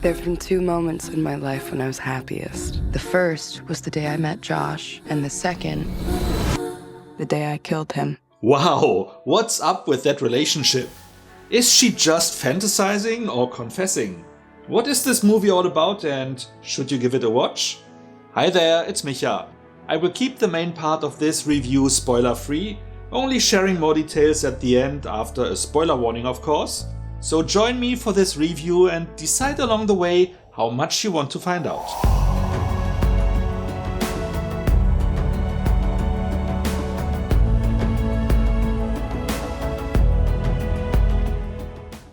There have been two moments in my life when I was happiest. The first was the day I met Josh, and the second, the day I killed him. Wow, what's up with that relationship? Is she just fantasizing or confessing? What is this movie all about, and should you give it a watch? Hi there, it's Micha. I will keep the main part of this review spoiler-free, only sharing more details at the end after a spoiler warning of course. So join me for this review and decide along the way how much you want to find out.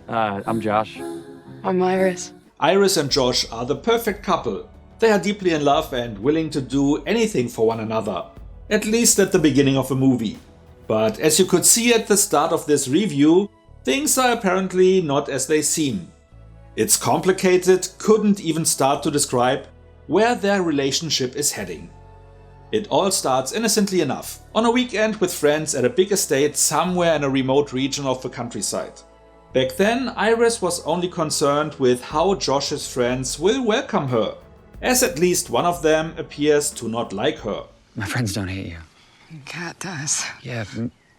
I'm Josh. I'm Iris. Iris and Josh are the perfect couple. They are deeply in love and willing to do anything for one another. At least at the beginning of a movie. But as you could see at the start of this review, things are apparently not as they seem. It's complicated, couldn't even start to describe where their relationship is heading. It all starts innocently enough, on a weekend with friends at a big estate somewhere in a remote region of the countryside. Back then, Iris was only concerned with how Josh's friends will welcome her, as at least one of them appears to not like her. My friends don't hate you. Cat does. Yeah,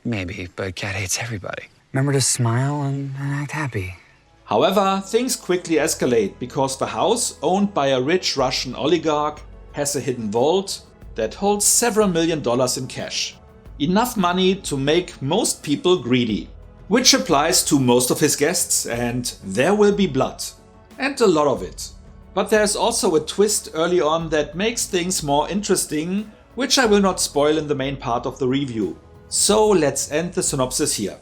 maybe, but Cat hates everybody. Remember to smile and act happy. However, things quickly escalate because the house, owned by a rich Russian oligarch, has a hidden vault that holds several $1 million in cash. Enough money to make most people greedy. Which applies to most of his guests, and there will be blood. And a lot of it. But there's also a twist early on that makes things more interesting, which I will not spoil in the main part of the review. So let's end the synopsis here.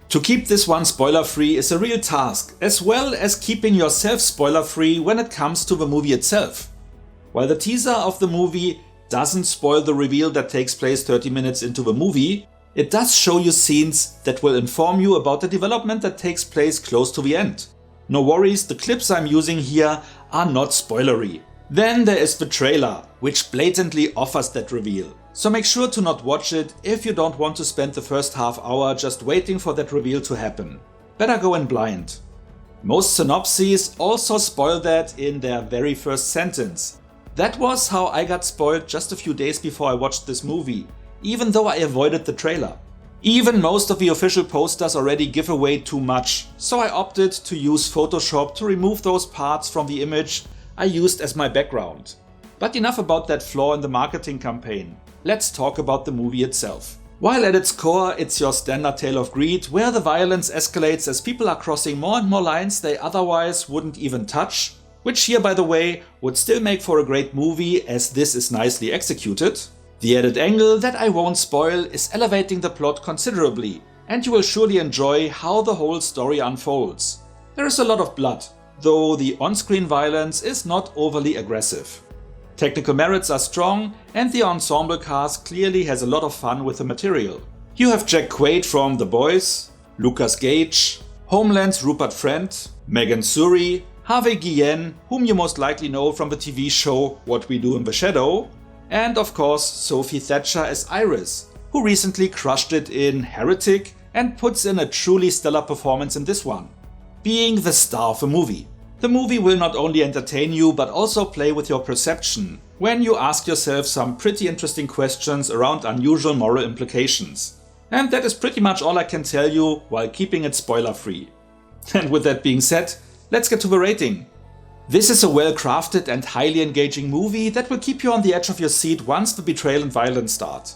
To keep this one spoiler-free is a real task, as well as keeping yourself spoiler-free when it comes to the movie itself. While the teaser of the movie doesn't spoil the reveal that takes place 30 minutes into the movie, it does show you scenes that will inform you about the development that takes place close to the end. No worries, the clips I'm using here are not spoilery. Then there is the trailer, which blatantly offers that reveal. So make sure to not watch it if you don't want to spend the first half hour just waiting for that reveal to happen. Better go in blind. Most synopses also spoil that in their very first sentence. That was how I got spoiled just a few days before I watched this movie, even though I avoided the trailer. Even most of the official posters already give away too much, so I opted to use Photoshop to remove those parts from the image I used as my background. But enough about that flaw in the marketing campaign. Let's talk about the movie itself. While at its core it's your standard tale of greed, where the violence escalates as people are crossing more and more lines they otherwise wouldn't even touch, which here by the way would still make for a great movie as this is nicely executed, the added angle that I won't spoil is elevating the plot considerably, and you will surely enjoy how the whole story unfolds. There is a lot of blood, though the on-screen violence is not overly aggressive. Technical merits are strong, and the ensemble cast clearly has a lot of fun with the material. You have Jack Quaid from The Boys, Lucas Gage, Homeland's Rupert Friend, Megan Suri, Harvey Guillen, whom you most likely know from the TV show What We Do in the Shadow, and of course Sophie Thatcher as Iris, who recently crushed it in Heretic and puts in a truly stellar performance in this one, being the star of the movie. The movie will not only entertain you but also play with your perception when you ask yourself some pretty interesting questions around unusual moral implications. And that is pretty much all I can tell you while keeping it spoiler free. And with that being said, let's get to the rating. This is a well-crafted and highly engaging movie that will keep you on the edge of your seat once the betrayal and violence start.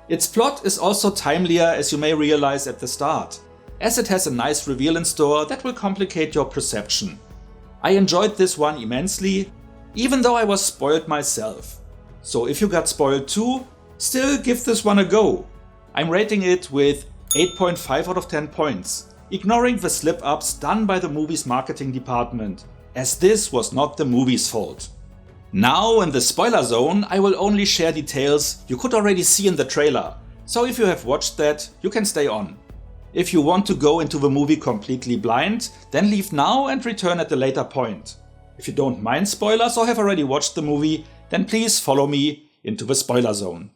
Its plot is also timelier, as you may realize at the start, as it has a nice reveal in store that will complicate your perception. I enjoyed this one immensely, even though I was spoiled myself. So if you got spoiled too, still give this one a go. I'm rating it with 8.5 out of 10 points, ignoring the slip-ups done by the movie's marketing department, as this was not the movie's fault. Now in the spoiler zone I will only share details you could already see in the trailer, so if you have watched that, you can stay on. If you want to go into the movie completely blind, then leave now and return at a later point. If you don't mind spoilers or have already watched the movie, then please follow me into the spoiler zone.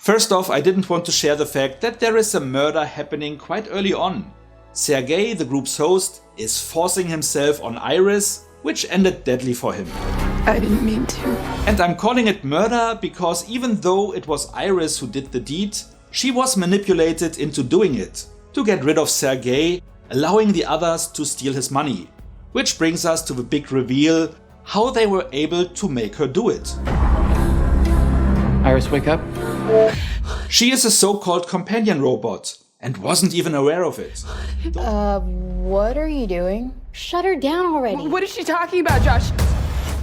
First off, I didn't want to share the fact that there is a murder happening quite early on. Sergei, the group's host, is forcing himself on Iris, which ended deadly for him. I didn't mean to. And I'm calling it murder because even though it was Iris who did the deed, she was manipulated into doing it to get rid of Sergei, allowing the others to steal his money. Which brings us to the big reveal, how they were able to make her do it. Iris, wake up. She is a so-called companion robot and wasn't even aware of it. What are you doing? Shut her down already. What is she talking about, Josh?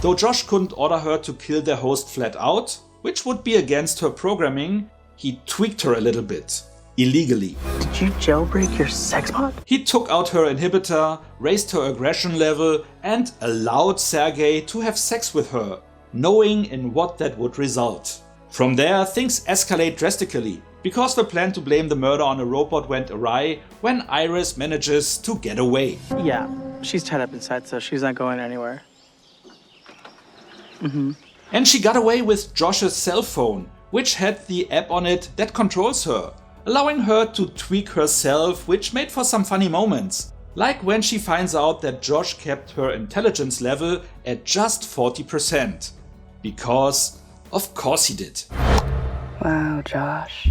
Though Josh couldn't order her to kill their host flat out, which would be against her programming, he tweaked her a little bit, illegally. Did you jailbreak your sex bot? He took out her inhibitor, raised her aggression level, and allowed Sergei to have sex with her, knowing in what that would result. From there, things escalate drastically, because the plan to blame the murder on a robot went awry when Iris manages to get away. Yeah, she's tied up inside, so she's not going anywhere. And she got away with Josh's cell phone, which had the app on it that controls her, allowing her to tweak herself, which made for some funny moments. Like when she finds out that Josh kept her intelligence level at just 40%. Because, of course he did. Wow, Josh.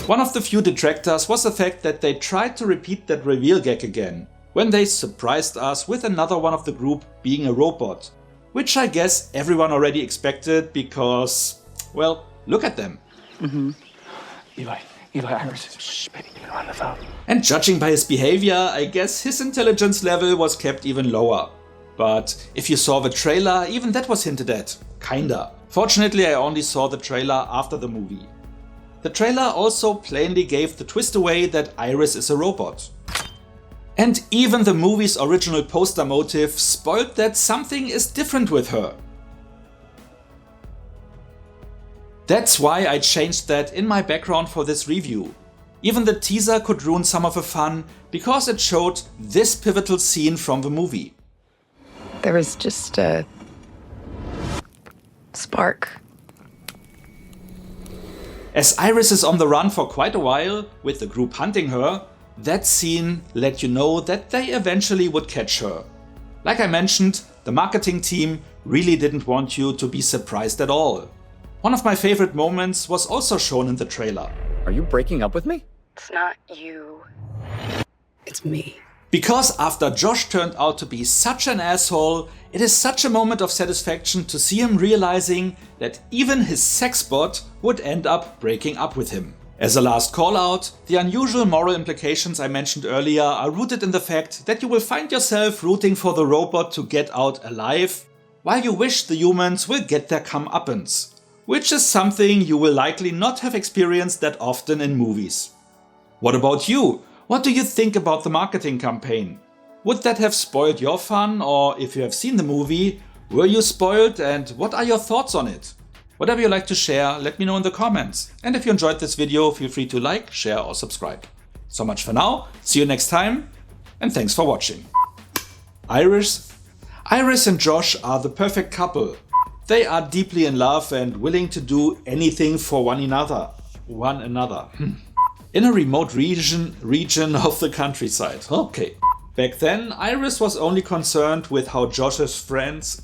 One of the few detractors was the fact that they tried to repeat that reveal gag again, when they surprised us with another one of the group being a robot. Which I guess everyone already expected because, well, look at them. Eli, Iris, shh, baby, you're on the phone. And judging by his behavior, I guess his intelligence level was kept even lower. But if you saw the trailer, even that was hinted at. Kinda. Fortunately, I only saw the trailer after the movie. The trailer also plainly gave the twist away that Iris is a robot. And even the movie's original poster motif spoiled that something is different with her. That's why I changed that in my background for this review. Even the teaser could ruin some of the fun because it showed this pivotal scene from the movie. There was just a spark. As Iris is on the run for quite a while, with the group hunting her, that scene let you know that they eventually would catch her. Like I mentioned, the marketing team really didn't want you to be surprised at all. One of my favorite moments was also shown in the trailer. Are you breaking up with me? It's not you. It's me. Because after Josh turned out to be such an asshole, it is such a moment of satisfaction to see him realizing that even his sex bot would end up breaking up with him. As a last call out, the unusual moral implications I mentioned earlier are rooted in the fact that you will find yourself rooting for the robot to get out alive, while you wish the humans will get their comeuppance, which is something you will likely not have experienced that often in movies. What about you? What do you think about the marketing campaign? Would that have spoiled your fun, or if you have seen the movie, were you spoiled and what are your thoughts on it? Whatever you like to share, let me know in the comments. And if you enjoyed this video, feel free to like, share or subscribe. So much for now, see you next time, and thanks for watching. Iris and Josh are the perfect couple. They are deeply in love and willing to do anything for one another. In a remote region of the countryside. Okay. Back then, Iris was only concerned with how Josh's friends